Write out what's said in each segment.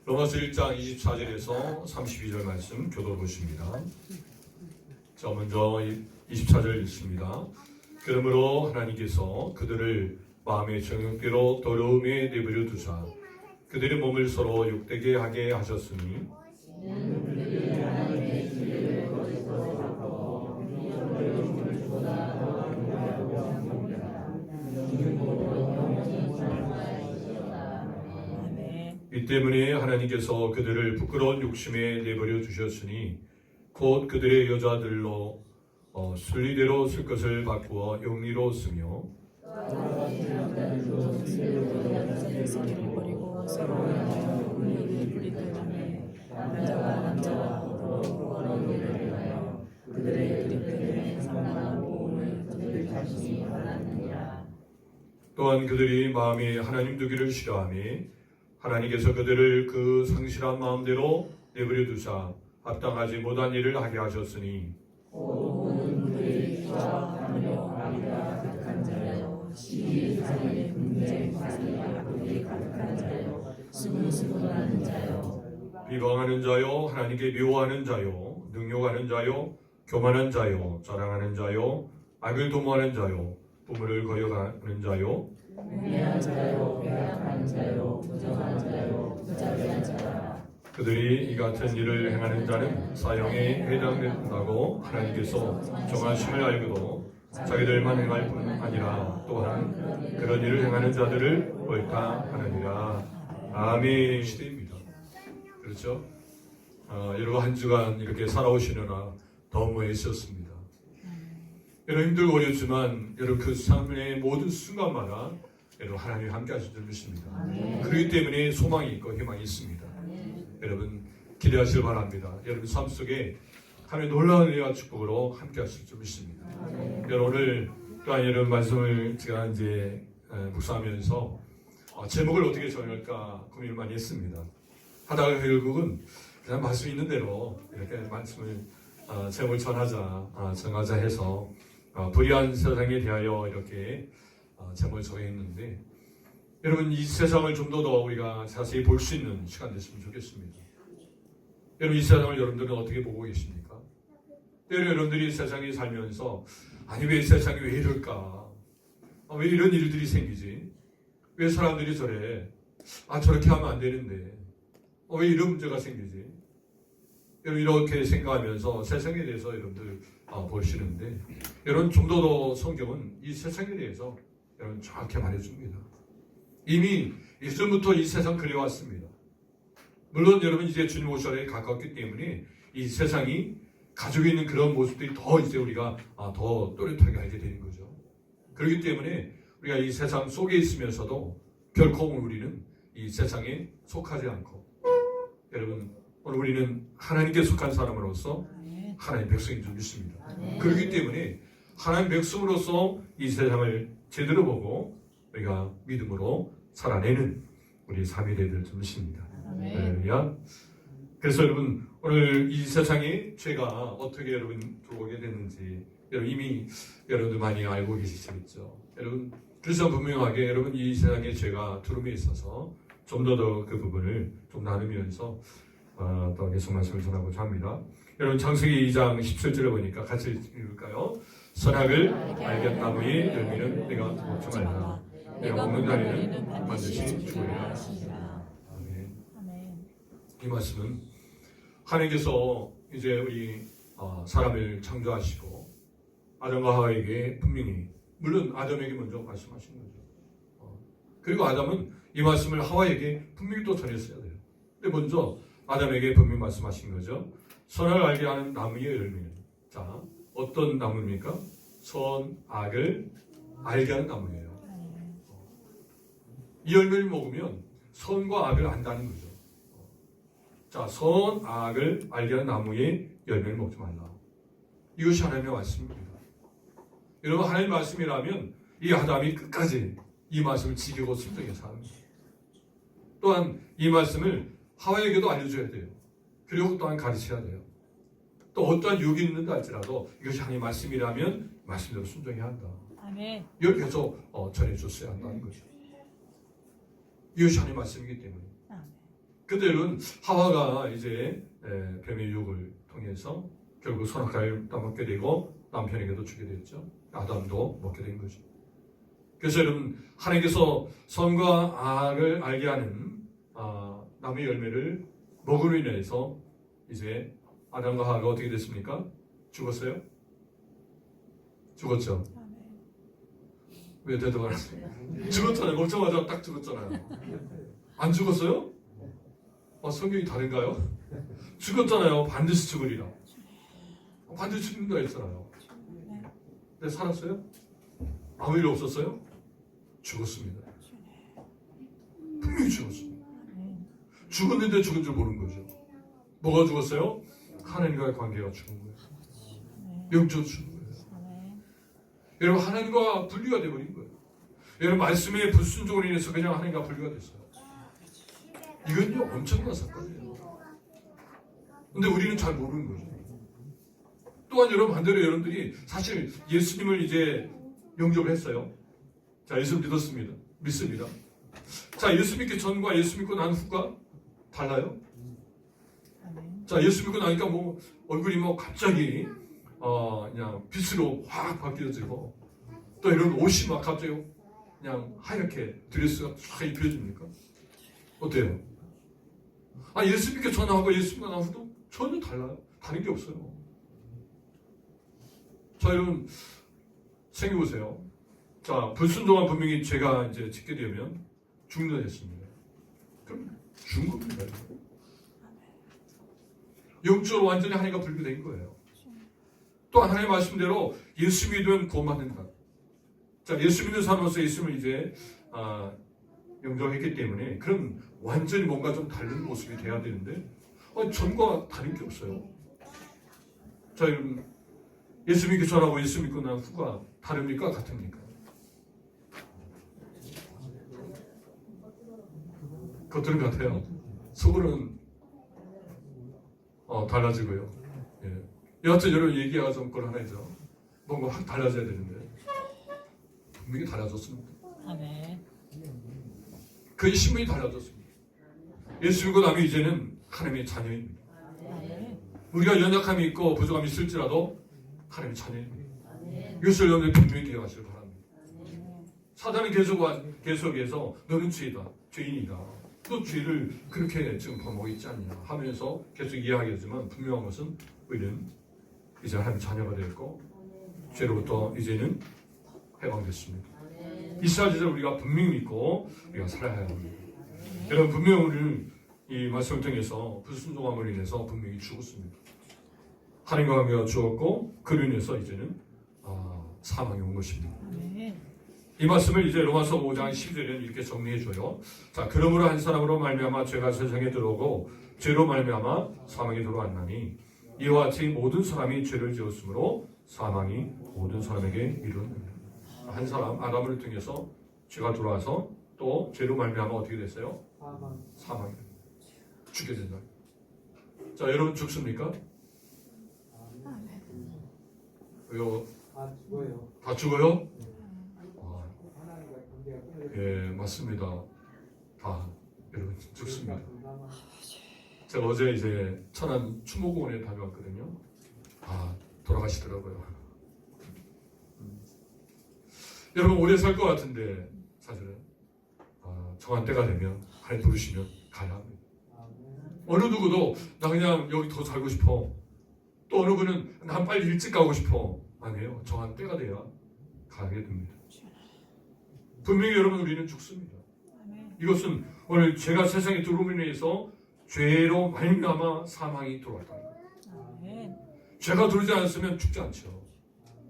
로마서 1장 24절에서 32절 말씀 교독해 보십니다. 자, 먼저 24절 읽습니다. 그러므로 하나님께서 그들을 마음의 정욕대로 더러움에 내버려 두사 그들의 몸을 서로 욕되게 하게 하셨으니 이 때문에 하나님께서 그들을 부끄러운 욕심에 내버려 두셨으니 곧 그들의 여자들로 순리대로 쓸 것을 바꾸어 영리로 쓰며 또한 그들이 마음에 하나님 두기를 싫어하며 하나님께서 그들을 그 상실한 마음대로 내버려 두사 합당하지 못한 일을 하게 하셨으니 비방하는 자요 하나님께 미워하는 자요 능욕하는 자요 교만한 자요 자랑하는 자요 악을 도모하는 자요 부모를 거역하는 자요 우매한 자요 배악한 자요 부정한 자요 무자비한 자라. 그들이 이 같은 일을 행하는 자는 사형에 해당된다고 하나님께서 정하심을 알고도 자기들만 행할 뿐 아니라 또한 그런 일을 행하는 자들을 옳다 하느니라. 아멘. 시대입니다. 그렇죠? 여러분 한 주간 이렇게 살아오시느라 너무 애쓰셨습니다. 여러분 힘들고 어렵지만 여러분 그 삶의 모든 순간마다 여러분 하나님이 함께 하실 줄 믿습니다. 그렇기 때문에 소망이 있고 희망이 있습니다. 여러분 기대하시길 바랍니다. 여러분 삶 속에 하나님의 놀라운 은혜와 축복으로 함께 하실 줄 믿습니다. 여러분 오늘 또한 여러분 말씀을 제가 이제 묵상하면서 제목을 어떻게 정할까 고민을 많이 했습니다. 하다가 결국은 그냥 말씀 있는 대로 이렇게 말씀을 제목을 정하자 해서 불의한 세상에 대하여 이렇게 제목을 정했는데 여러분 이 세상을 좀 더 우리가 자세히 볼 수 있는 시간 됐으면 좋겠습니다. 여러분 이 세상을 여러분들은 어떻게 보고 계십니까? 여러분들이 세상에 살면서 아니 왜 세상이 왜 이럴까? 왜 이런 일들이 생기지? 왜 사람들이 저래? 저렇게 하면 안 되는데 왜 이런 문제가 생기지? 여러분 이렇게 생각하면서 세상에 대해서 여러분들 보시는데 여러분 좀 더 성경은 이 세상에 대해서 여러분 정확히 말해줍니다. 이미 예전부터 이 세상 그려왔습니다. 물론 여러분 이제 주님 오셔에 가깝기 때문에 이 세상이 가지고 있는 그런 모습들이 더 이제 우리가 더 또렷하게 알게 되는 거죠. 그렇기 때문에 우리가 이 세상 속에 있으면서도 결코 우리는 이 세상에 속하지 않고 여러분 오늘 우리는 하나님께 속한 사람으로서 하나님의 백성인 줄 믿습니다. 그렇기 때문에 하나님의 백성으로서 이 세상을 제대로 보고 우리가 믿음으로 살아내는 우리 삶이 되될 줄 믿습니다. 할렐루야. 그래서 여러분 오늘 이 세상에 죄가 어떻게 여러분 들어오게 됐는지 여러분 이미 여러분들 많이 알고 계시겠죠. 여러분 그래서 분명하게 여러분 이 세상에 죄가 두름에 있어서 좀 더 그 부분을 좀 나누면서 또 계속 말씀을 전하고자 합니다. 여러분 창세기 2장 17절에 보니까 같이 읽을까요? 선악을 알겠나무의 열매는 내가 먹지 말라. 내가 먹는 날에는 반드시 죽으리라. 아멘. 이 말씀은 하나님께서 이제 우리 사람을 창조하시고 아담과 하와에게 분명히 물론 아담에게 먼저 말씀하신 거죠. 그리고 아담은 이 말씀을 하와에게 분명히 또 전했어야 돼요. 근데 먼저 아담에게 분명히 말씀하신 거죠. 선을 알게 하는 나무의 열매는 자 어떤 나무입니까? 선악을 알게 하는 나무예요. 이 열매를 먹으면 선과 악을 안다는 거죠. 자, 선악을 알게 하는 나무의 열매를 먹지 말라. 이것이 하나님의 말씀입니다. 여러분 하나님의 말씀이라면 이 아담이 끝까지 이 말씀을 지키고 순종해서 합니다. 또한 이 말씀을 하와에게도 알려줘야 돼요. 그리고 또한 가르쳐야 돼요. 또 어떠한 유혹이 있는다 할지라도 이것이 하나님의 말씀이라면 말씀대로 순종해야 한다. 아멘. 이걸 계속 전해줬어야 한다는 거죠. 이것이 하나님의 말씀이기 때문에. 그때 여러분 하와가 이제 뱀의 유혹을 통해서 결국 선악과를 따먹게 되고 남편에게도 주게 됐죠. 아담도 먹게 된 거죠. 그래서 여러분 하나님께서 선과 악을 알게 하는 나무의 열매를 먹음으로 인해서 이제 아담과 하와가 어떻게 됐습니까? 죽었어요? 죽었죠. 왜 대답 안 하세요? 죽었잖아요. 먹자마자 딱 죽었잖아요. 안 죽었어요? 성경이 다른가요? 죽었잖아요. 반드시 죽으리라. 반드시 죽는다 했잖아요. 근데 살았어요? 아무 일 없었어요? 죽었습니다. 분명히 죽었습니다. 죽었는데 죽은 줄 모르는 거죠. 뭐가 죽었어요? 하나님과의 관계가 죽은 거예요. 영적으로 죽은 거예요. 여러분 하나님과 분리가 되어버린 거예요. 여러분 말씀에 불순종으로 인해서 그냥 하나님과 분리가 됐어요. 이건요 엄청난 사건이에요. 근데 우리는 잘 모르는 거죠. 또한 여러분 반대로 여러분들이 사실 예수님을 이제 영접을 했어요. 자, 예수 믿습니다. 자, 예수 믿기 전과 예수 믿고 난 후가 달라요? 자, 예수 믿고 나니까 뭐 얼굴이 뭐 갑자기 그냥 빛으로 확 바뀌어지고 또 이런 옷이 막 갑자기 그냥 하얗게 드레스가 쫙 입혀집니까? 어때요? 예수 믿기 전하고 예수 믿고 난 후도 전혀 달라요. 다른 게 없어요. 자, 여러분 생각해보세요. 자, 불순종한 분명히 죄가 이제 짓게 되면 죽는다 했습니다. 그럼 죽은 겁니다. 영적으로 완전히 하나님과 분리된 거예요. 또 하나님의 말씀대로 예수 믿으면 구원받는다. 자, 예수 믿는 사람으로서 예수님을 이제 영접했기 때문에 그럼 완전히 뭔가 좀 다른 모습이 돼야 되는데 전과 다른 게 없어요. 자, 여러분 예수 믿기 전하고 예수 믿고 난 후가 다릅니까? 같습니까? 겉들은 같아요. 속으로는 달라지고요. 예. 여하튼 여러분 얘기가 좀 걸 하나죠. 뭔가 확 달라져야 되는데 분명히 달라졌습니다. 그 신분이 달라졌습니다. 예수 믿고 나면 이제는 하나님의 자녀입니다. 우리가 연약함이 있고 부족함이 있을지라도 하나님의 자녀입니다. 이것을 여러분이 분명히 기억하시길 바랍니다. 사단은 계속해서 너는 죄다, 죄인이다. 또 죄를 그렇게 지금 범하고 있지 않냐 하면서 계속 이야기하지만 분명한 것은 우리는 이제 하나님 자녀가 되었고 죄로부터 이제는 해방됐습니다. 이 사실을 우리가 분명히 믿고 우리가 살아야 합니다. 여러분 분명히 우리는 이 말씀을 통해서 불순종함으로 인해서 분명히 죽었습니다. 하나님과 관계가 죽었고 그로 인해서 이제는 사망이 온 것입니다. 이 말씀을 이제 로마서 5장 10절에는 이렇게 정리해줘요. 자, 그러므로 한 사람으로 말미암아 죄가 세상에 들어오고 죄로 말미암아 사망이 들어왔나니 이와 같이 모든 사람이 죄를 지었으므로 사망이 모든 사람에게 이르느니라. 한 사람 아담을 통해서 죄가 들어와서 또 죄로 말미암아 어떻게 됐어요? 사망이 죽게 된다. 자, 여러분 죽습니까? 왜요? 다 죽어요? 예, 맞습니다. 다 여러분 죽습니다. 제가 어제 이제 천안 추모공원에 다녀왔거든요. 돌아가시더라고요. 여러분 오래 살 것 같은데 사실은 정한 때가 되면 하나님 부르시면 가야 합니다. 어느 누구도 나 그냥 여기 더 살고 싶어. 또 어느 분은 난 빨리 일찍 가고 싶어. 아니에요. 정한 때가 돼야 가게 됩니다. 분명히 여러분 우리는 죽습니다. 이것은 오늘 죄가 세상에 들어옴으로 인해서 죄로 말미암아 사망이 들어왔다는 거예요. 죄가 들어오지 않았으면 죽지 않죠.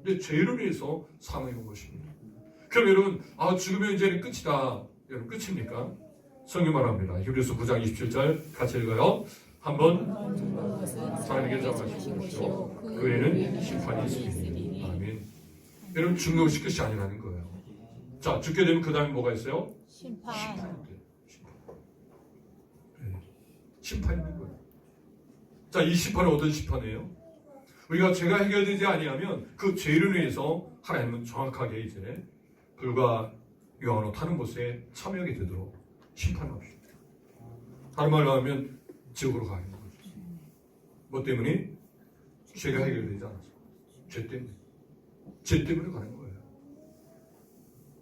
근데 죄로 인해서 사망이 온 것입니다. 그럼 여러분 죽으면 이제는 끝이다. 여러분 끝입니까? 성경 말합니다. 히브리서 9장 27절 같이 읽어요. 한번 하나님께 잡아주십시오. 그 외에는 심판이 있으니 아멘. 여러분 죽는 것이 끝이 아니라는 거예요. 자, 죽게 되면 그 다음에 뭐가 있어요? 심판인데. 심판이 있는 거예요. 자, 이 심판은 어떤 심판이에요? 우리가 죄가 해결되지 아니하면 그 죄를 위해서 하나님은 정확하게 이제 불과 요한으로 타는 곳에 참여하게 되도록 심판합시다. 다른 말로 하면 지옥으로 가는 거죠. 뭐 때문에? 죄가 해결되지 않아서. 죄 때문에. 죄 때문에 가는 거예요.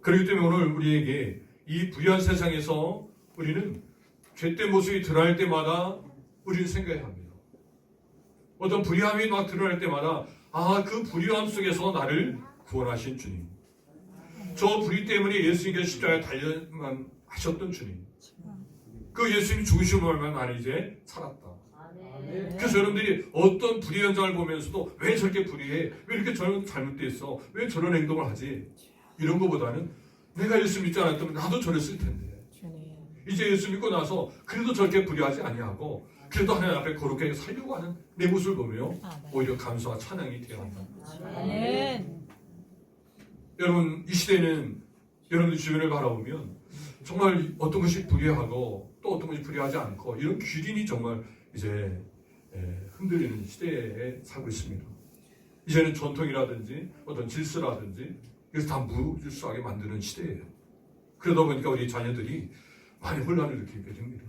그렇기 때문에 오늘 우리에게 이 불의한 세상에서 우리는 죄된 모습이 드러날 때마다 우리는 생각해야 합니다. 어떤 불의함이 막 드러날 때마다 그 불의함 속에서 나를 구원하신 주님. 저 불의 때문에 예수님께서 십자가에 달려만 하셨던 주님. 그 예수님 죽으시고 말면 나는 이제 살았다. 그래서 여러분들이 어떤 불의 현장을 보면서도 왜 저렇게 불의해? 왜 이렇게 저런 잘못되어 있어? 왜 저런 행동을 하지? 이런 것보다는 내가 예수 믿지 않았다면 나도 저랬을 텐데. 이제 예수 믿고 나서 그래도 저렇게 불의하지 아니하고 그래도 하나님 앞에 거룩하게 살려고 하는 내 모습을 보며 오히려 감사와 찬양이 되어간다. 여러분 이 시대는 여러분들 주변을 바라보면 정말 어떤 것이 불의하고 또 어떤 것이 불의하지 않고 이런 규린이 정말 이제 흔들리는 시대에 살고 있습니다. 이제는 전통이라든지 어떤 질서라든지 그래서 다 무질서하게 만드는 시대예요. 그러다 보니까 우리 자녀들이 많이 혼란을 느끼게 됩니다.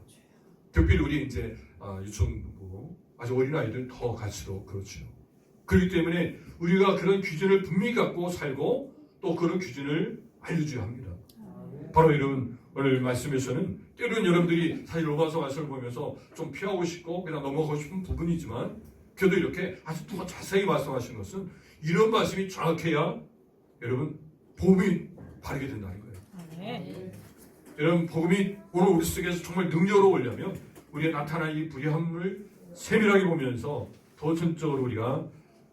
특별히 우리 이제 유치원부 아주 어린 아이들 더 갈수록 그렇죠. 그렇기 때문에 우리가 그런 기준을 분명히 갖고 살고 또 그런 기준을 알려줘야 합니다. 바로 이런 오늘 말씀에서는 때로는 여러분들이 사실 로마서 말씀을 보면서 좀 피하고 싶고 그냥 넘어가고 싶은 부분이지만 그래도 이렇게 아주 더 자세히 말씀하신 것은 이런 말씀이 정확해야 여러분 복음이 바르게 된다는 거예요. 여러분 복음이 오늘 우리 속에서 정말 능력으로 오려면 우리의 나타난 이 불의함을 세밀하게 보면서 더 전적으로 우리가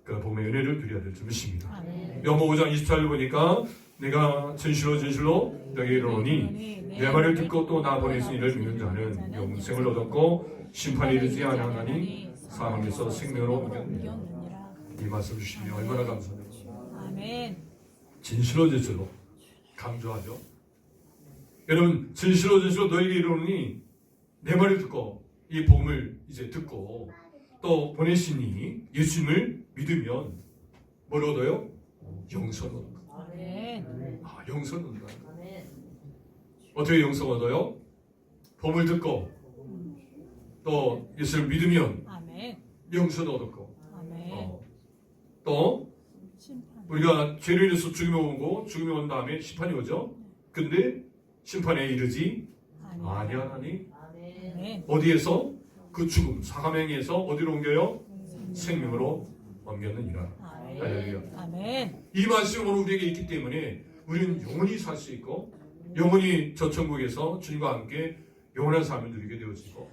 그 복음의 은혜를 누려야 될 줄 믿습니다. 요한복음 5장 24절 보니까 내가 진실로 너에게 이르노니 내 말을 듣고 또 나 보내신 이를 믿는 자는 영생을 얻었고 심판에 이르지 아니하나니 사망에서 생명으로 옮겼느니라. 이 말씀 주시면 얼마나 감사합니다. 진실로 강조하죠. 여러분 진실로 너에게 이르노니 내 말을 듣고 이 복음을 이제 듣고 또 보내시니 예수님을 믿으면 뭘 얻어요? 영생 얻어요. 영생 얻어요. 어떻게 영생 얻어요? 복음을 듣고 또 예수를 믿으면 영생 얻었고 또 우리가 죄를 인해서 죽음에 오고 죽음에 온 다음에 심판이 오죠. 근데 심판에 이르지 아니하나니 어디에서? 그 죽음 사가명에서 어디로 옮겨요? 생명으로 옮겼느니라. 할렐루야. 이 말씀이 오늘 우리에게 있기 때문에 우리는 영원히 살 수 있고 영원히 저 천국에서 주님과 함께 영원한 삶을 누리게 되어지고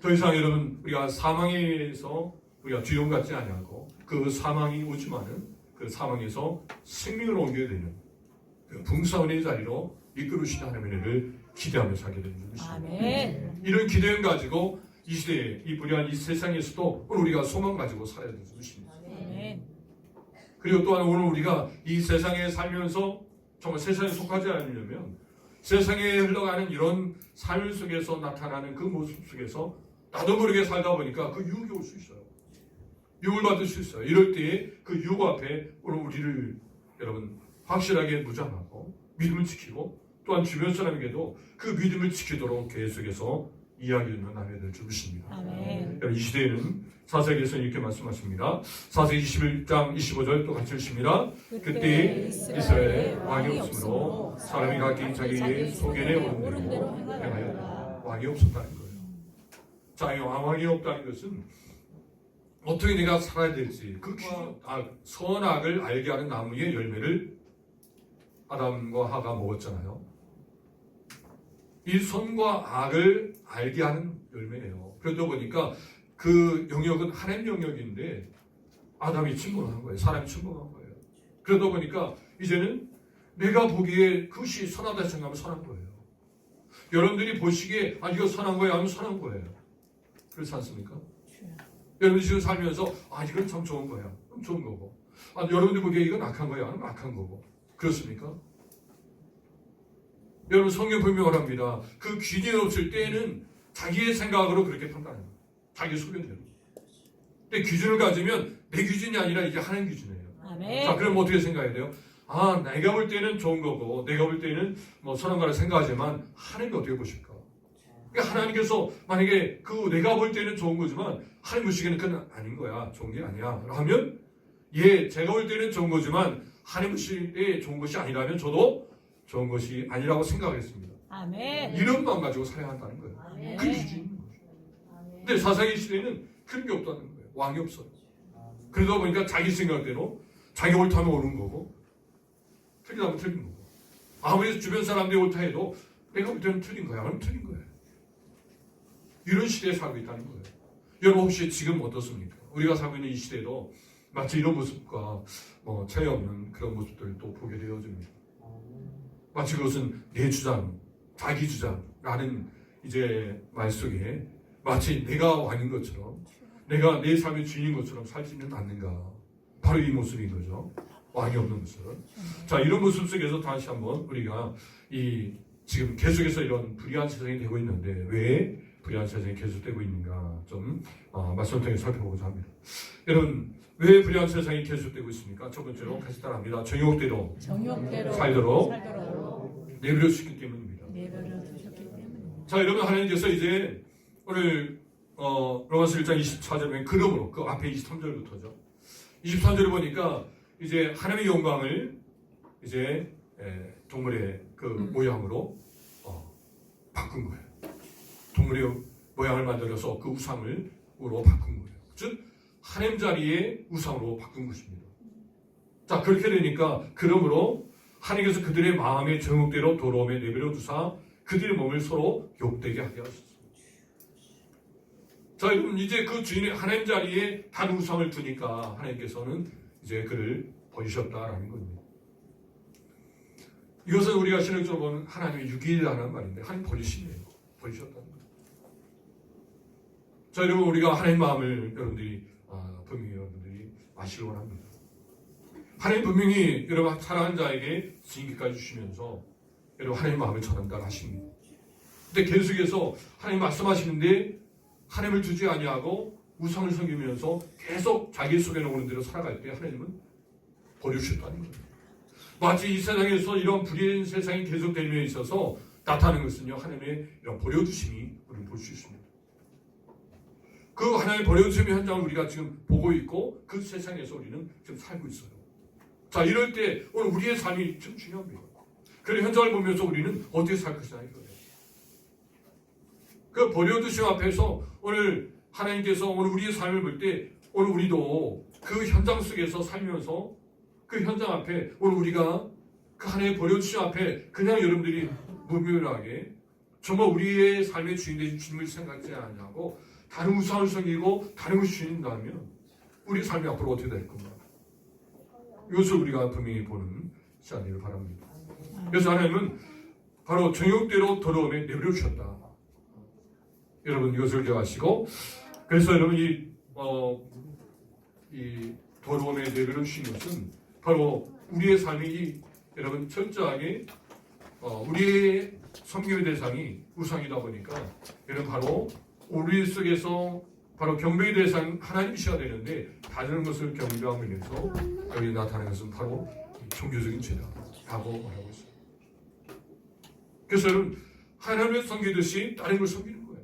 더 이상 여러분 우리가 사망에서 우리가 두려움 갖지 아니하고 그 사망이 오지만은 그 사망에서 생명으로 옮겨야 되는 그 봉사원의 자리로 이끌으시는 하나님의 은혜를 기대하며 살게 되는 것입니다. 이런 기대를 가지고 이 시대에 이 불의한 이 세상에서도 오늘 우리가 소망 가지고 살아야 되는 것입니다. 그리고 또한 오늘 우리가 이 세상에 살면서 정말 세상에 속하지 않으려면 세상에 흘러가는 이런 삶 속에서 나타나는 그 모습 속에서 나도 모르게 살다 보니까 그 유혹이 올 수 있어요. 유혹을 받을 수 있어요. 이럴 때에 그 유혹 앞에 오늘 우리를 여러분 확실하게 무장하고 믿음을 지키고 또한 주변 사람에게도 그 믿음을 지키도록 계속해서 이야기하는 하나님의 줄 믿습니다. 이 시대에는 사사기에서 이렇게 말씀하십니다. 사사기 21장 25절 또 같이 읽습니다. 그때 이스라엘에 왕이 없으므로 사람이 각기 자기의 소견에 오른 대로 행하였다. 왕이 없었다는 거예요. 자, 이 왕이 없다는 것은 어떻게 내가 살아야 될지 그 선악을 알게 하는 나무의 열매를 아담과 하가 먹었잖아요. 이 선과 악을 알게 하는 열매예요. 그러다 보니까 그 영역은 하나님 영역인데 아담이 침범한 거예요. 사람이 침범한 거예요. 그러다 보니까 이제는 내가 보기에 그것이 선하다 생각하면 선한 거예요. 여러분들이 보시기에 이거 선한 거예요 하면 선한 거예요. 그렇지 않습니까? 여러분들 지금 살면서 이건 참 좋은 거야. 그럼 좋은 거고. 여러분들 보기에 이건 악한 거야 하면 악한 거고. 그렇습니까? 여러분 성경 분명을 합니다. 그 균이 없을 때에는 자기의 생각으로 그렇게 판단해요. 자기 소견대로. 근데 기준을 가지면 내 기준이 아니라 이게 하나님 기준이에요. 자, 그럼 어떻게 생각해야 돼요? 내가 볼 때는 좋은 거고 내가 볼 때는 뭐 선한 거라 생각하지만 하나님이 어떻게 보실까? 그러니까 하나님께서 만약에 그 내가 볼 때는 좋은 거지만 하나님 보시기에는 그건 아닌 거야. 좋은 게 아니야. 하면 제가 볼 때는 좋은 거지만 하나님 보시기에 좋은 것이 아니라면 저도 좋은 것이 아니라고 생각했습니다. 아멘. 이런 마음 가지고 살아야 한다는 거예요. 아멘. 그 기준이 있는 거죠. 근데 사사기 시대에는 그런 게 없다는 거예요. 왕이 없어요. 그러다 보니까 자기 생각대로 자기 옳다면 옳은 거고 틀리다면 틀린 거고 아무리 주변 사람들이 옳다 해도 내가 볼 때는 틀린 거야. 그럼 틀린 거예요. 이런 시대에 살고 있다는 거예요. 여러분 혹시 지금 어떻습니까? 우리가 살고 있는 이 시대도 마치 이런 모습과 차이 없는 그런 모습들을 또 보게 되어집니다. 마치 그것은 내 주장, 자기 주장라는 이제 말 속에 마치 내가 왕인 것처럼 내가 내 삶의 주인인 것처럼 살지는 않는가. 바로 이 모습인 거죠. 왕이 없는 모습. 자, 이런 모습 속에서 다시 한번 우리가 지금 계속해서 이런 불의한 세상이 되고 있는데 왜 불의한 세상이 계속되고 있는가 좀 말씀을 통해 살펴보고자 합니다. 여러분 왜 불의한 세상이 계속되고 있습니까? 첫 번째로 같이 따라합니다. 정욕대로 살도록 내버려 두셨기 때문입니다. 자, 여러분 하나님께서 이제 오늘 로마서 1장 24절에 보면 그러므로 그 앞에 23절부터죠. 23절을 보니까 이제 하나님의 영광을 이제 동물의 그 모양으로 바꾼 거예요. 동물의 모양을 만들어서 그 우상으로 바꾼 거예요. 즉 하나님 자리에 우상으로 바꾼 것입니다. 자, 그렇게 되니까 그러므로 하나님께서 그들의 마음의 정욕대로 더러움에 내버려 두사 그들의 몸을 서로 욕되게 하게 하셨습니다. 자, 여러분 이제 그 주인의 하나님 자리에 다른 우상을 두니까 하나님께서는 이제 그를 버리셨다라는 겁니다. 이것은 우리가 신학적으로 보면 하나님의 유기라는 말인데 하나님 버리시네요. 버리셨다는 거예요. 자, 여러분 우리가 하나님 마음을 분명히 여러분들이 아시기 원합니다. 하나님 분명히 여러분 사랑하는 자에게 징계까지 주시면서 여러분 하나님 마음을 전한다하십니다. 근데 계속해서 하나님 말씀하시는데 하나님을 두지 아니하고 우상을 섬기면서 계속 자기 속에 오는 대로 살아갈 때 하나님은 버리셨다는 거예요. 마치 이 세상에서 이런 불의한 세상이 계속됨에 있어서 나타나는 것은요 하나님의 이런 버려두심이 우리는 볼 수 있습니다. 그 하나님의 버려두심의 현장을 우리가 지금 보고 있고 그 세상에서 우리는 지금 살고 있어요. 자, 이럴 때 오늘 우리의 삶이 참 중요합니다. 그런 현장을 보면서 우리는 어떻게 살 것이냐 이거예요. 그 버려두심 앞에서 오늘 하나님께서 오늘 우리의 삶을 볼 때 오늘 우리도 그 현장 속에서 살면서 그 현장 앞에 오늘 우리가 그 하나님의 버려두심 앞에 그냥 여러분들이 무면하게 정말 우리의 삶의 주인 되신 주님을 생각하지 않냐고 다른 우상을 섬기고 다른 것이 주인이라면 우리 삶이 앞으로 어떻게 될 건가? 이것을 우리가 분명히 보는 시간이길 바랍니다. 그래서 하나님은 바로 정욕대로 더러움에 내버려 주셨다. 여러분 이것을 기억하시고 그래서 여러분 이 더러움에 내버려 주신 것은 바로 우리의 삶이 여러분 철저하게 우리의 섬김의 대상이 우상이다 보니까 여러분 바로 우리 속에서 바로 경배의 대상 하나님이셔야 되는데 다른 것을 경배하고 있면서 여기 나타나는 것은 바로 종교적인 죄다라고 말하고 있습니다. 그래서 여러분 하나님을 섬기듯이 다른 걸 섬기는 거예요.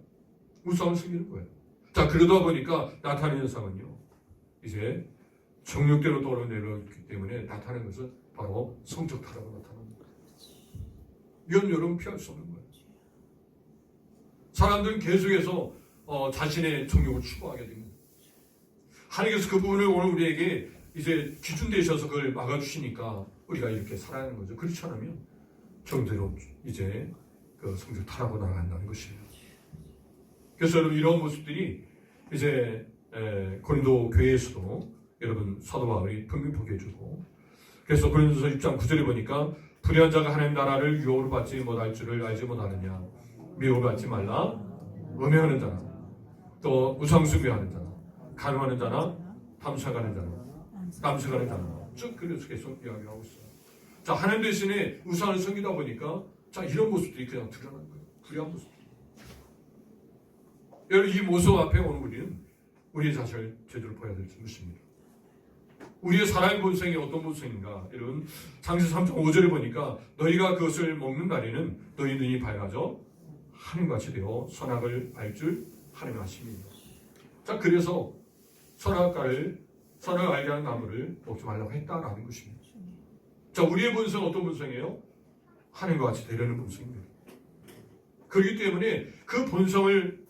우상을 섬기는 거예요. 자, 그러다 보니까 나타나는 현상은요 이제 정욕대로 떨어내렸기 때문에 나타나는 것은 바로 성적 타락으로 나타납니다. 이건 여러분 피할 수 없는 거예요. 사람들은 계속해서 자신의 정욕을 추구하게 됩니다. 하나님께서 그 부분을 오늘 우리에게 이제 기준 되셔서 그걸 막아주시니까 우리가 이렇게 살아가는 거죠. 그렇지 않으면 정대로 이제 그 성적 타락으로 나간다는 것이에요. 그래서 여러분 이런 모습들이 이제 고린도 교회에서도 여러분 사도 바울이 분명히 보게 해주고 그래서 고린도서 6장 9절에 보니까 불의한 자가 하나님 나라를 유혹을 받지 못할 줄을 알지 못하느냐 미혹을 받지 말라 음행하는 자나 또 우상숭배하는 자나 간음하는 자나 탐색하는 자나 남색하는 자나 쭉 그래서 계속 이야기하고 있어요. 자, 하나님 대신에 우상을 섬기다 보니까 자 이런 모습들이 그냥 드러나는 거예요. 불의한 모습. 여러분 이 모습 앞에 오는 우리는 우리의 자신을 제대로 보여야 될 것입니다. 우리의 사람의 본성이 어떤 본성인가? 여러분 창세기 3장 5절에 보니까 너희가 그것을 먹는 날에는 너희 눈이 밝아져 하나님같이 되어 선악을 알 줄 하나님 아십니다. 자, 그래서 선악을 알게 하는 나무를 먹지 말라고 했다라는 것입니다. 자, 우리의 본성은 어떤 본성이에요? 하나님과 같이 되려는 본성입니다. 그렇기 때문에 그 본성을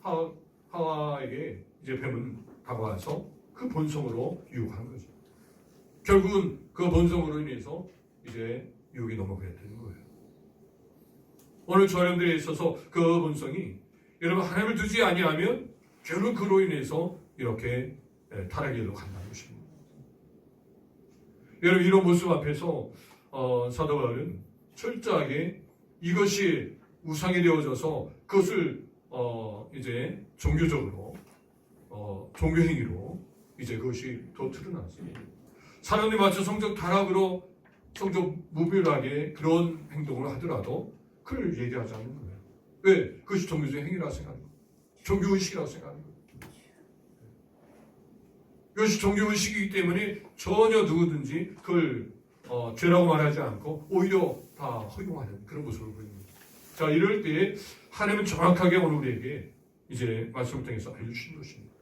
하와에게 이제 뱀은 다가와서 그 본성으로 유혹한 거죠. 결국은 그 본성으로 인해서 이제 유혹이 넘어가야 되는 거예요. 오늘 저 여러분들에 있어서 그 본성이 여러분 하나님을 두지 아니하면 결국 그로 인해서 이렇게 타락의 길로 간다는 것입니다. 여러분 이런 모습 앞에서 사도 바울은 철저하게 이것이 우상이 되어져서 그것을 이제 종교적으로 종교 행위로 이제 그것이 더 드러났습니다. 사람들이 마치 성적 타락으로 성적 무별하게 그런 행동을 하더라도 그걸 얘기하지 않는 거예요. 왜? 그것이 종교적 행위라고 생각하는 거예요. 종교의식이라고 생각하는 거예요. 이것이 종교의식이기 때문에 전혀 누구든지 그걸 죄라고 말하지 않고 오히려 다 허용하는 그런 모습을 보입니다. 자, 이럴 때 하나님은 정확하게 오늘 우리에게 이제 말씀을 통해서 알려주시는 것입니다.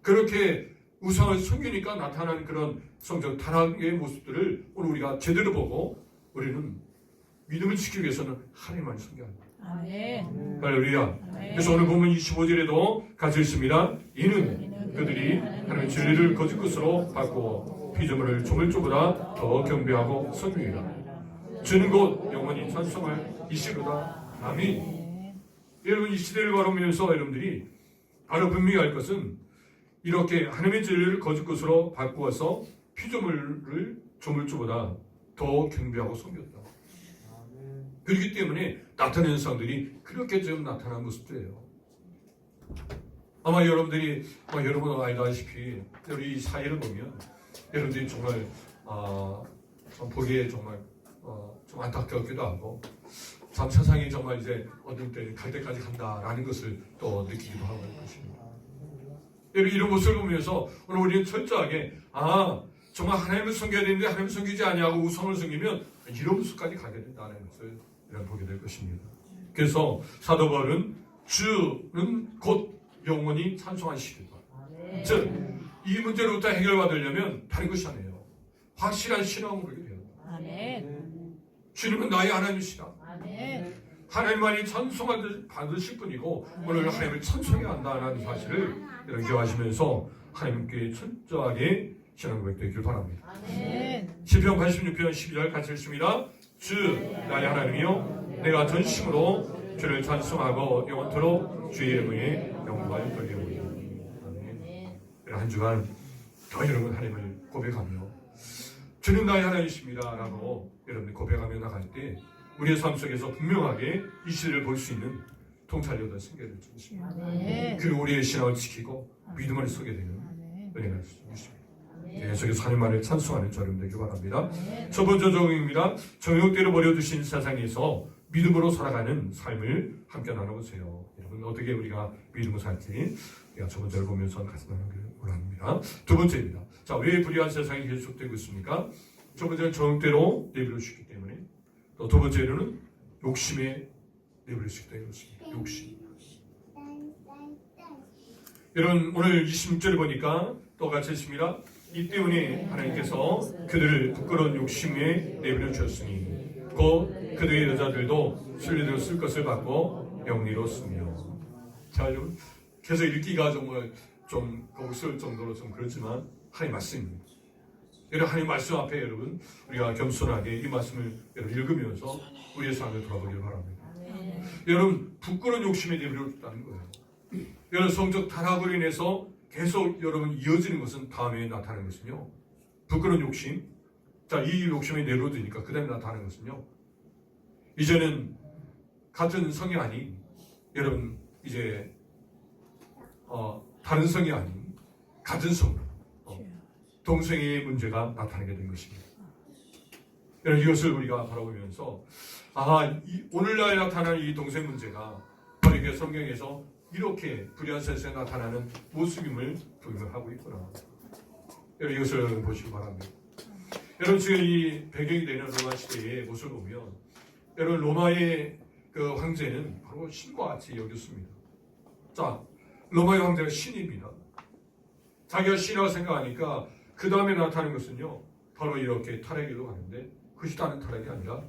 그렇게 우상을 숨기니까 나타나는 그런 성적 타락의 모습들을 오늘 우리가 제대로 보고 우리는 믿음을 지키기 위해서는 하나님만 숨겨야 합니다. 아멘. 할렐루야. 그래서 오늘 보면 25절에도 같이 있습니다. 이는 그들이 하나님의 진리를 거짓 것으로 바꾸어 피조물을 조물주보다 더 경배하고 섬기리라. 주는 곧 영원히 찬송할 이시로다. 아멘. 여러분 이 시대를 바라보면서 여러분들이 바로 분명히 알 것은 이렇게 하나님의 진리를 거짓 것으로 바꾸어서 피조물을 조물주보다 더 경배하고 섬겼다. 그렇기 때문에 나타나는 사람들이 그렇게 좀 나타나는 모습들이에요. 아마 여러분들이 여러분 알다시피 우리 이 사회를 보면 여러분들이 정말 좀 보기에 정말 좀 안타깝기도 하고 참 세상이 정말 이제 어떤 때 갈 때까지 간다라는 것을 또 느끼기도 하고 하는 것입니다. 여러분 이런 모습을 보면서 오늘 우리는 철저하게 정말 하나님을 섬겨야 되는데 하나님을 섬기지 아니하고 우상을 섬기면 이런 모습까지 가게 된다는 것을 보게 될 것입니다. 그래서 사도 바울은 주는 곧 영원히 찬송하시리라. 즉 이 문제로부터 해결받으려면 다른 것이 아니에요. 확실한 신앙을 그렇게 돼요. 아멘. 주님은 나의 하나님이시다. 아멘. 하나님만이 찬송을 받으실 분이고 오늘 하나님을 찬송해야 한다는 사실을 기억하시면서 하나님께 철저하게 신앙 고백되길 바랍니다. 아멘. 시편 86편 12절 같이 읽습니다. 주 나의 하나님이여 내가 전심으로 주를 찬송하고 영원토록 주의 이름에 영광을 돌리오니. 한 주간 더 여러분 하나님을 고백하며 주는 나의 하나님이십니다 라고 여러분이 고백하며 나갈 때 우리의 삶 속에서 분명하게 이 시대를 볼 수 있는 통찰력과 승계를 주십니다. 그리고 우리의 신앙을 지키고 믿음을 서게 되는 은혜가 있습니다. 계속해서 하나님만을 찬송하는 저를 되기 바랍니다. 첫 번째 적용입니다. 정욕대로 버려두신 세상에서 믿음으로 살아가는 삶을 함께 나눠보세요. 여러분 어떻게 우리가 믿음으로 살지 우리가 첫 번째를 보면서 같이 나누기를 원합니다. 두 번째입니다. 자, 왜 불의한 세상이 계속되고 있습니까? 첫 번째는 정욕대로 내버려주기 때문에 또 두 번째로는 욕심에 내버려주기 때문에 그렇습니다. 욕심. 여러분 오늘 26절에 보니까 또 같이 있습니다. 이 때문에 하나님께서 그들을 부끄러운 욕심에 내버려 주었으니 곧 그들의 여자들도 순례대로 쓸 것을 받고 영리로쓰며. 자 여러분 계속 읽기가 정말 좀 거북스러울 정도로 좀 그렇지만 하나님 말씀입니다. 여러분 하나님 말씀 앞에 여러분 우리가 겸손하게 이 말씀을 여러분 읽으면서 우리의 삶을 돌아보길 바랍니다. 여러분 부끄러운 욕심에 내버려 뒀다는 거예요. 여러분 성적 타락으로 인해서 계속 여러분 이어지는 것은 다음에 나타나는 것은요. 부끄러운 욕심. 자, 이 욕심에 내려두니까 그 다음에 나타나는 것은요. 이제는 같은 성이 아닌 여러분 이제 다른 성이 아닌 같은 성 동성애의 문제가 나타나게 된 것입니다. 여러분 이것을 우리가 바라보면서 오늘날 나타나는 이 동성 문제가 바로 이게 성경에서 이렇게 불의한 세상에 나타나는 모습임을 분명하고 있구나. 여러분 이것을 보시기 바랍니다. 여러분 지금 이 배경이 되는 로마 시대의 모습을 보면 여러분 로마의 그 황제는 바로 신과 같이 여겼습니다. 자, 로마의 황제가 신입니다. 자기가 신이라고 생각하니까 그 다음에 나타나는 것은요, 바로 이렇게 타락으로 가는데 그것이 다른 타락이 아니라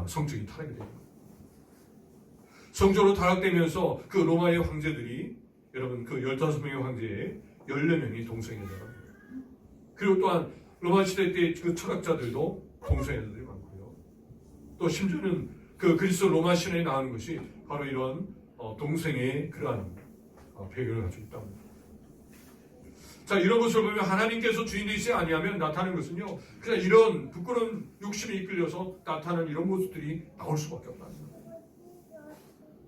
성적인 타락이 됩니다. 성적으로 타락되면서 그 로마의 황제들이, 여러분 그 15명의 황제에 14명이 동성애자랍니다. 그리고 또한 로마 시대 때 그 철학자들도 동성애자들이 많고요. 또 심지어는 그 그리스 로마 신에 나오는 것이 바로 이런 동성애의 그러한 배경을 가지고 있답니다. 자, 이런 것을 보면 하나님께서 주인 되시지 아니하면 나타나는 것은요, 그냥 이런 부끄러운 욕심에 이끌려서 나타나는 이런 모습들이 나올 수밖에 없다는 거예요.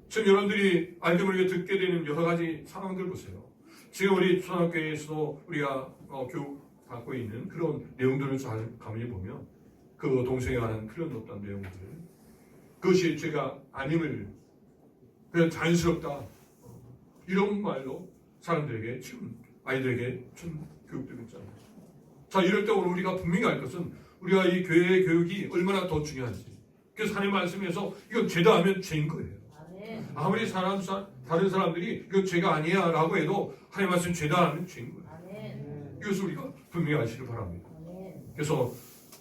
지금 여러분들이 알게 모르게 듣게 되는 여러 가지 상황들 보세요. 지금 우리 초등학교에서도 우리가 교육 받고 있는 그런 내용들을 잘 가만히 보면 그 동성애에 관한 그런 어떤 내용들, 그것이 죄가 아님을 그냥 자연스럽다, 이런 말로 사람들에게 지금 아이들에게 좀 교육되고 있잖아요. 자, 이럴 때 오늘 우리가 분명히 알 것은 우리가 이 교회의 교육이 얼마나 더 중요한지. 그래서 하나님 말씀에서 이건 죄다 하면 죄인 거예요. 아무리 다른 사람들이 이거 죄가 아니야 라고 해도 하나님 말씀 죄다 하면 죄인 거예요. 이것을 우리가 분명히 아시길 바랍니다. 그래서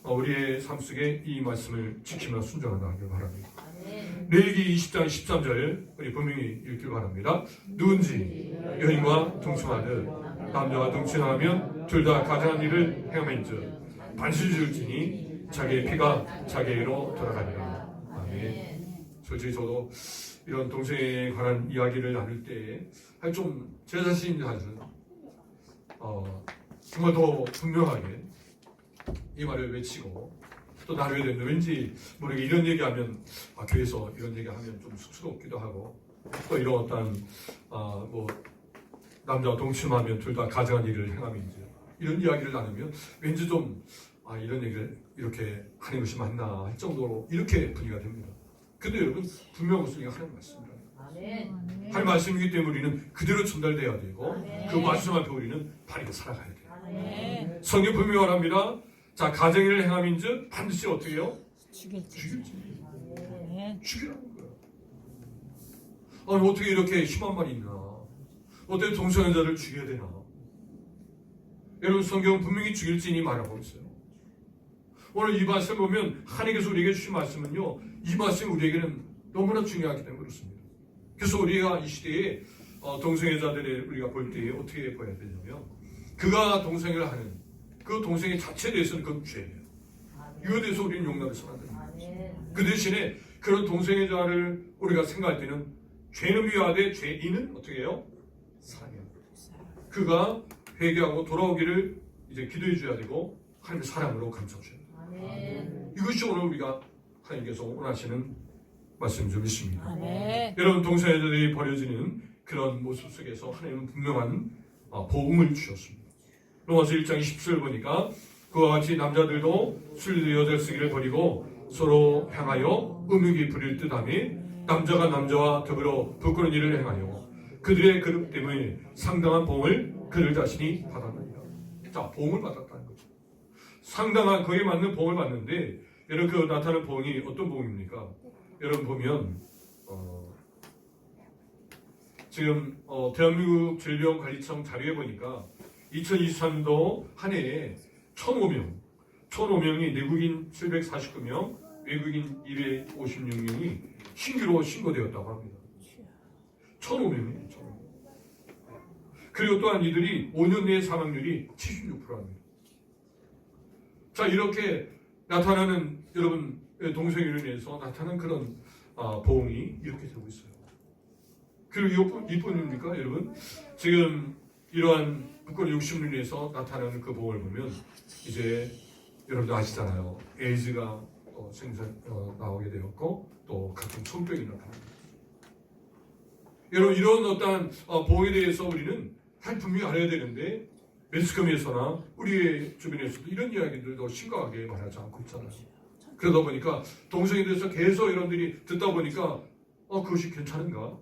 우리의 삶 속에 이 말씀을 지키며 순종하게 하길 바랍니다. 레위기 20장 13절 우리 분명히 읽길 바랍니다. 누군지 여인과 동침하듯 남자와 동침하면 둘 다 가증한 일을 행함인즉 반드시 죽을지니 자기의 피가 자기에게로 돌아가리라. 아멘. 솔직히 저도 이런 동성애에 관한 이야기를 나눌 때 좀 제 자신이 아주 정말 더 분명하게 이 말을 외치고 또 나눠야 되는데, 왠지 모르게 이런 얘기하면 교회에서 이런 얘기하면 좀 쑥스럽기도 하고, 또 이런 어떤 뭐 남자와 동침하면 둘 다 가증한 일을 행함인지 이런 이야기를 나누면 왠지 좀 이런 얘기를 이렇게 하는 것이 맞나 할 정도로 이렇게 분위기가 됩니다. 근데 여러분, 분명한 것은 하나님 말씀입니다. 하나님 말씀이기 때문에 우리는 그대로 전달돼야 되고, 그 말씀 앞에 우리는 바르게 살아가야 돼요. 성경 분명합니다. 자, 가정일을 행함인즉 반드시 어떻게 해요? 죽일지. 죽이라는 거예요. 아니, 어떻게 이렇게 심한 말이 있나? 어떻게 동성애자를 죽여야 되나? 여러분, 성경은 분명히 죽일지니 말하고 있어요. 오늘 이 말씀 보면 하나님께서 우리에게 주신 말씀은요, 이 말씀이 우리에게는 너무나 중요하기 때문에 그렇습니다. 그래서 우리가 이 시대에 동성애자들을 우리가 볼 때 어떻게 봐야 되냐면, 그가 동성애를 하는 그 동성애 자체에 대해서는 그건 죄예요. 이거에 대해서 우리는 용납해서는 안 됩니다. 그 대신에 그런 동성애자를 우리가 생각할 때는 죄는 미워하되 죄인은 어떻게 해요? 사랑해요. 그가 회개하고 돌아오기를 이제 기도해 줘야 되고, 하나님의 사랑으로 감싸줘야 돼요. 이것이 오늘 우리가 하나님께서 원하시는 말씀 좀 있습니다. 여러분, 동성애자들이 버려지는 그런 모습 속에서 하나님은 분명한 복음을 주셨습니다. 로마서 1장 20절 보니까 그와 같이 남자들도 술 여자 쓰기를 버리고 서로 향하여 음욕이 부릴 듯하며 남자가 남자와 더불어 부끄러운 일을 행하여 그들의 그릇 때문에 상당한 복을 그들 자신이 받았느니라. 자, 복을 받았다는 거죠. 상당한 거기에 맞는 복을 받는데, 여러분 그 나타나는 복이 어떤 복입니까? 여러분 보면 지금 대한민국 질병관리청 자료에 보니까 2023년도 한 해에 1,005명이 내국인 749명, 외국인 256명이 신규로 신고되었다고 합니다. 1,005명이에요. 그리고 또한 이들이 5년 내의 사망률이 76%입니다. 자, 이렇게 나타나는 여러분 동성애를 인해서 나타나는 그런 보응이 이렇게 되고 있어요. 그리고 이뿐입니까, 여러분? 지금 이러한 부끄러운 욕심을 인해서 나타나는 그 보응을 보면 이제 여러분도 아시잖아요. 에이즈가 나오게 되었고 또 각종 성병이 나타납니다. 여러분, 이런 어떠한 보응에 대해서 우리는 분명히 알아야 되는데, 매스컴에서나 우리의 주변에서도 이런 이야기들도 심각하게 말하지 않고 있잖아요. 그러다 보니까 동성애에 대해서 계속 여러분들이 듣다 보니까 그것이 괜찮은가?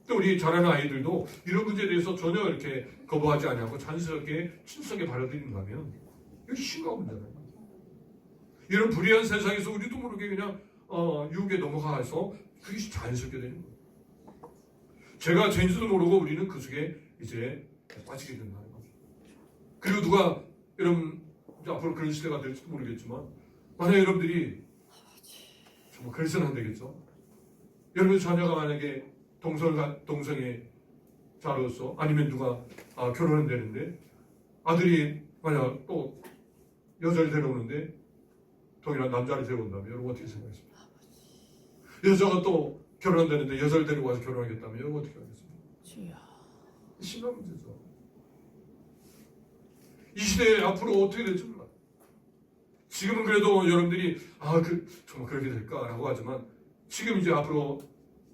또 우리 자라는 아이들도 이런 문제에 대해서 전혀 이렇게 거부하지 않고 자연스럽게 친숙하게 받아들인다면 이거 심각한 문제잖아요. 이런 불의한 세상에서 우리도 모르게 그냥 유혹에 넘어가서 그게 자연스럽게 되는 거예요. 죄가 죄인지도 모르고 우리는 그 속에 이제 빠지게 된다는 거죠. 그리고 누가 여러분 이제 앞으로 그런 시대가 될지도 모르겠지만 만약 여러분들이 정말 그래서는 안 되겠죠. 여러분 자녀가 만약에 동성애 자로서 아니면 누가 결혼은 되는데 아들이 만약 또 여자를 데려오는데 동일한 남자를 데려온다면 여러분 어떻게 생각하십니까? 여자가 또 결혼되는데 여자를 데리고 와서 결혼하겠다면 여러분 어떻게 하겠습니까? 심한 문제죠. 이 시대에 앞으로 어떻게 될지 몰라요. 지금은 그래도 여러분들이 정말 그렇게 될까라고 하지만 지금 이제 앞으로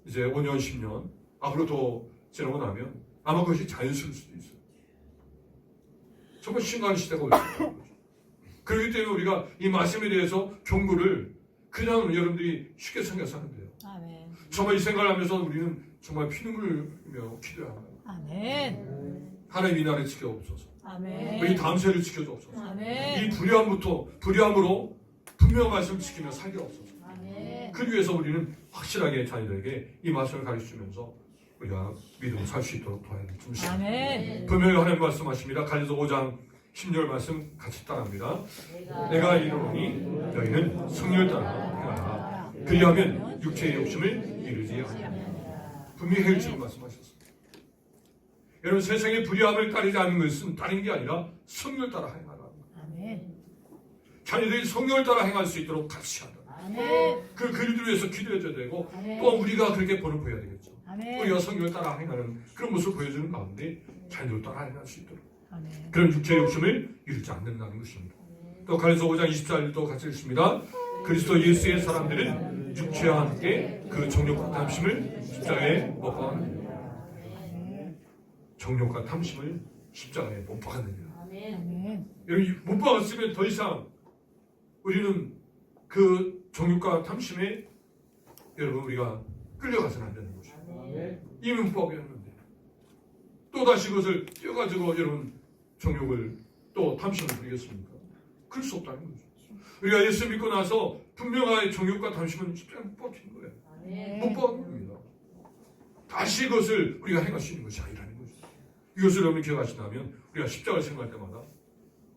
이제 5년, 10년 앞으로 더 지나고 나면 아마 그것이 자연스러울 수도 있어요. 정말 심각한 시대가 올 거예요. 그렇기 때문에 우리가 이 말씀에 대해서 경고를 그냥 여러분들이 쉽게 생각해서 하면 돼요. 아멘. 정말 이 생각을 하면서 우리는 정말 피눈물을 흘리며 기도해야 합니다. 아멘. 하나님 이 나라를 지켜옵소서. 아멘. 우리 다음 세를 지켜주옵소서. 아멘. 이 불의함으로 분명한 말씀을 지키며 살게 없소서. 아멘. 그 위해서 우리는 확실하게 자녀들에게 이 말씀을 가르쳐주면서 우리가 믿음을 살 수 있도록 도와야 될 줄 믿습니다. 아멘. 분명히 하나님 말씀하십니다. 갈라디아서 5장 16절 말씀 같이 따라합니다. 내가 이르노니 너희는 성령을 따라 행하라. 그리하면 육체의 욕심을 이루지 아니하리라. 분명히 해일 줄 말씀하셨습니다. 여러분 세상의 불의함을 따르지 않는 것은 다른 게 아니라 성령을 따라 행하라. 아멘. 자녀들이 성령을 따라 행할 수 있도록 같이 한다. 아멘. 그 그리를 위해서 기도해줘야 되고 아멘. 또 우리가 그렇게 본을 보여야 되겠죠. 아멘. 우리가 성령을 따라 행하는 그런 모습을 보여주는 가운데 자녀를 따라 행할 수 있도록 아멘. 그런 육체의 욕심을 이루지 않는다는 것입니다. 또 갈라디아서 5장 24절도 같이 읽습니다. 그리스도 예수의 사람들은 육체와 함께 그 정욕과 탐심을 십자가에 못 박았느니라. 정욕과 탐심을 십자가에 못 박았느니라. 아멘. 여기 못 박았으면 더 이상 우리는 그 정욕과 탐심에 여러분 우리가 끌려가서는 안 되는 거죠. 이미 못 박았는데 또다시 그것을 떼어가지고 여러분 정욕을 또 탐심을 부리겠습니까? 그럴 수 없다는 거죠. 우리가 예수 믿고 나서 분명하게 정욕과 탐심은 진짜 못 박힌 거예요. 못 박은 겁니다. 다시 그것을 우리가 행할 수 있는 것이 아니라는 거죠. 이것을 여러분이 기억하신다면 우리가 십자가를 생각할 때마다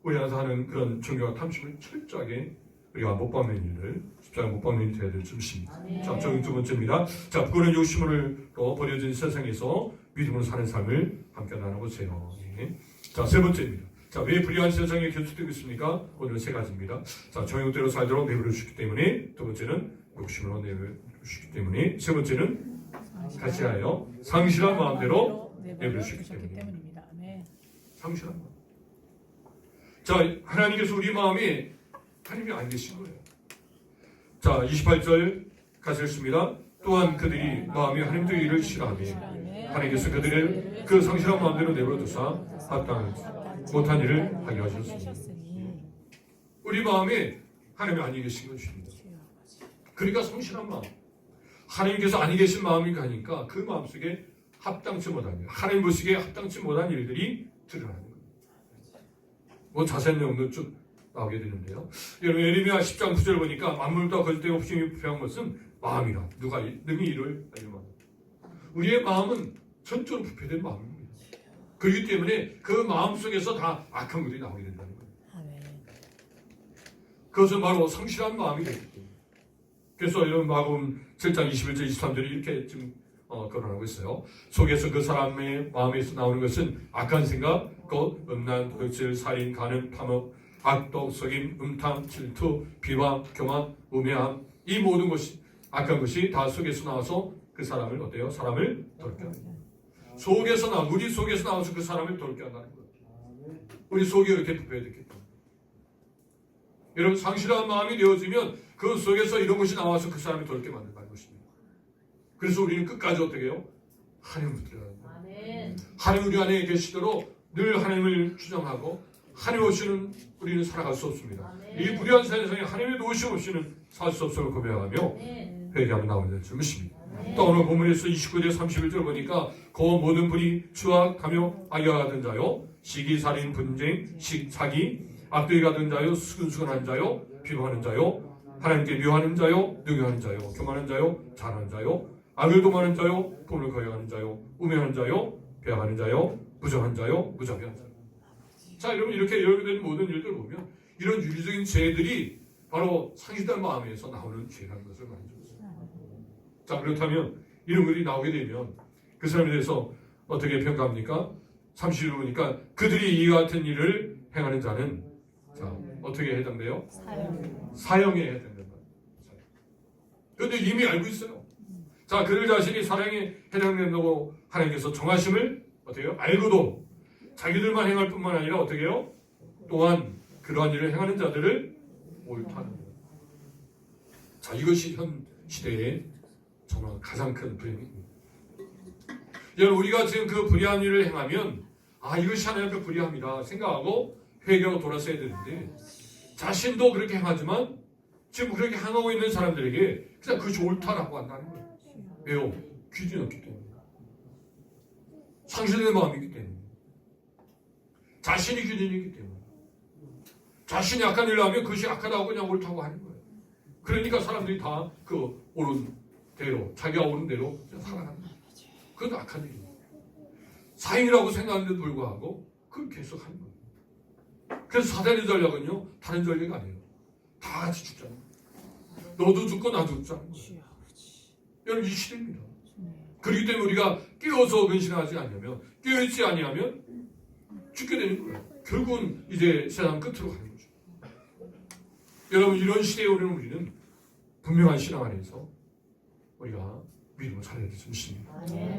우리 안에서 하는 그런 정욕과 탐심을 철저하게 우리가 못 박는 일을 십자가 못 박는 일이 되어야 될 점입니다. 자, 적용 두 번째입니다. 자, 부끄러운 욕심으로 버려진 세상에서 믿음으로 사는 삶을 함께 나눠보세요. 예. 자, 세 번째입니다. 자, 왜 불의한 세상에 계속되고 있습니까? 오늘은 세 가지입니다. 자, 정욕대로 살도록 내버려 주셨기 때문에, 두 번째는 욕심으로 내버려 주셨기 때문에, 세 번째는 같이 하여 상실한 마음대로 내버려 주셨기 때문입니다. 상실한 마음. 자, 하나님께서 우리 마음이 하나님이 안 계신 거예요. 자, 28절 같이 읽습니다. 또한 그들이 마음이 하나님의 일을 싫어하며 하나님께서 그들을 그 상실한 마음대로 내버려 두사 합당하지 못한 일을 하게 하셨으니 우리 마음에 하나님이 아니 계신 것입니다. 그러니까 성실한 마음, 하나님께서 아니 계신 마음이 가니까 그 마음속에 합당치 못한 일, 하나님 보시기에 합당치 못한 일들이 드러나는 거예요. 뭐 자세한 내용도 쭉 나오게 되는데요. 여러분 예레미야 10장 9절 보니까 만물과 거짓되고 옵심이 부패한 것은 마음이라 누가 능히 이를 알려만. 우리의 마음은 전적으로 부패된 마음입니다. 그렇기 때문에 그 마음 속에서 다 악한 것들이 나오게 된다는 거예요. 그것은 바로 성실한 마음이 되기 때문에. 그래서 이런 마음 7장 21절 23절이 이렇게 지금 거론하고 있어요. 속에서 그 사람의 마음에서 나오는 것은 악한 생각, 곧 음란, 도둑질, 살인, 간음, 탐욕, 악독, 속임, 음탕, 질투, 비방, 교만, 우매함, 이 모든 것이 악한 것이 다 속에서 나와서 그 사람을 어때요? 사람을 더럽게 합니다. 속에서 우리 속에서 나와서 그 사람을 더럽게 한다는 거예요. 우리 속이 이렇게 부패됐기 때문에. 여러분 상실한 마음이 되어지면 그 속에서 이런 것이 나와서 그 사람이 더럽게 만든다는 것입니다. 그래서 우리는 끝까지 어떻게 해요? 하나님을 붙들어야 합니다. 하나님 우리 안에 계시도록 늘 하나님을 추정하고 하나님 없이는 우리는 살아갈 수 없습니다. 이 불의한 세상에 하나님의 도우심 없이는 살 수 없음을 고백하며 회개하며 나오는 줄 믿습니다. 또 오늘 본문에서 29절 31절 보니까 그 모든 불이 추악하며 악의와 같은 자요 시기 살인 분쟁 사기 악독이 같은 자요 수근수근한 자요 비방하는 자요 하나님께 미워하는 자요, 능욕하는 자요, 교만한 자요, 잘하는 자요, 악을 도모하는 자요, 돈을 거역하는 자요, 우매하는 자요, 배역하는 자요, 부정한 자요, 무자비한 자요. 자, 여러분 이렇게 연결된 모든 일들을 보면 이런 윤리적인 죄들이 바로 상실된 마음에서 나오는 죄라는 것을 많이 줬어요. 자, 그렇다면 이런 것이 나오게 되면 그 사람에 대해서 어떻게 평가합니까? 30절 보니까 그들이 이 같은 일을 행하는 자는 자, 어떻게 해당돼요? 사형에 해당된다. 그런데 이미 알고 있어요. 자, 그들 자신이 사형에 해당된다고 하나님께서 정하심을 어떻게 해요? 알고도 자기들만 행할 뿐만 아니라 어떻게 해요? 또한 그러한 일을 행하는 자들을 옳다는 거예요. 자, 이것이 현 시대의 정말 가장 큰 불행입니다. 여러분, 우리가 지금 그 불의한 일을 행하면 이것이 하나님께 불의합니다 생각하고 회개하고 돌아서야 되는데 자신도 그렇게 행하지만 지금 그렇게 행하고 있는 사람들에게 그냥 그것이 옳다라고 한다는 거예요. 왜요? 귀진이 없기 때문에. 상실된 마음이기 때문에. 자신이 귀진이기 때문에. 자신이 악한 일을 하면 그것이 악하다고 그냥 옳다고 하는 거예요. 그러니까 사람들이 다 그 옳은 대로, 자기가 옳은 대로 살아가는 거예요. 그건 악한 일이에요. 사형이라고 생각하는데도 불구하고 그걸 계속 하는 거예요. 그래서 사단의 전략은요, 다른 전략이 아니에요. 다 같이 죽자는 거예요. 너도 죽고 나도 죽자는 거예요. 여러분, 이 시대입니다. 그렇기 때문에 우리가 깨어서 근신하지 않으면, 깨어있지 아니하면 죽게 되는 거예요. 결국은 이제 세상 끝으로 가는 거죠. 여러분, 이런 시대에 우리는 분명한 신앙 안에서 우리가 믿음을 살아야 되는 믿습니다.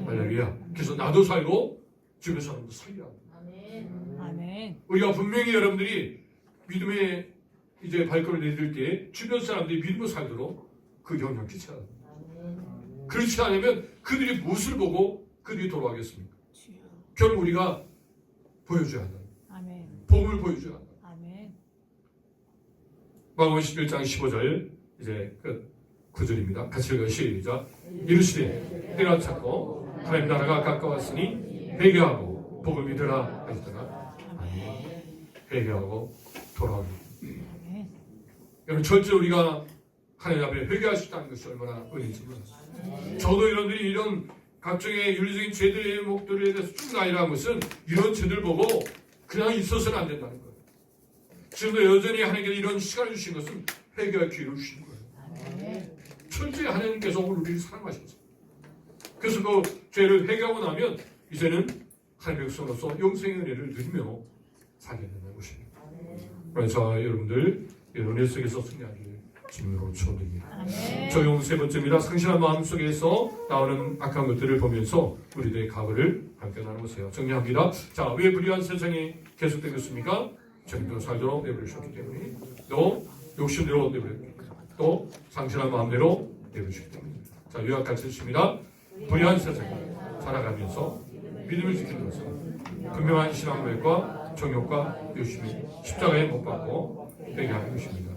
할렐루야. 그래서 나도 살고 주변 사람도 살려야 합니다. 아멘. 우리가 분명히 여러분들이 믿음의 이제 발걸음을 내딜 때 주변 사람들이 믿음을 살도록 그 영향을 끼쳐야 합니다. 그렇지 않으면 그들이 무엇을 보고 그들이 돌아가겠습니까? 결국 우리가 보여줘야 한다. 아멘. 복음을 보여줘야 한다. 아멘. 마가복음 11장 15절 이제 끝 9절입니다. 같이 읽어 시작. 이르시되 때가 찼고 하나님 나라가 가까웠으니 회개하고 복을 믿으라 하시다가 아멘. 회개하고 돌아오는. 여러분, 절대 우리가 하나님 앞에 회개할 수 있다는 것이 얼마나 은혜인지 몰라요. 저도 여러분들이 이런 각종의 윤리적인 죄들의 목들에 대해서 쭉 나이라는 것은 이런 죄들 보고 그냥 있어서는 안 된다는 거예요. 지금도 여전히 하나님께서 이런 시간을 주신 것은 회개할 기회를 주신 거예요. 철저히 하나님께서 우리를 사랑하셔서 그래서 그 죄를 회개하고 나면 이제는 하나님의 백성으로서 영생의 은혜를 누리며 살게 된다는 것입니다. 그래서 여러분들 은혜 속에서 승리하기를 주님으로 축원드립니다. 적용 세 번째입니다. 상실한 마음 속에서 나오는 악한 것들을 보면서 우리들의 각오를 함께 나눠보세요. 정리합니다. 자, 왜 불의한 세상이 계속되고 있습니까? 정의대로 살도록 내버려주셨기 때문에, 또 욕심대로 내버려주셨기 때문에, 또 상실한 마음대로 내버려주셨기 때문입니다. 자, 요약같이 있습니다. 불의한 세상에 살아가면서 믿음을 지키는 것은 분명한 신앙 고백과 정욕과 욕심이 십자가에 못 박고 회개하는 것입니다.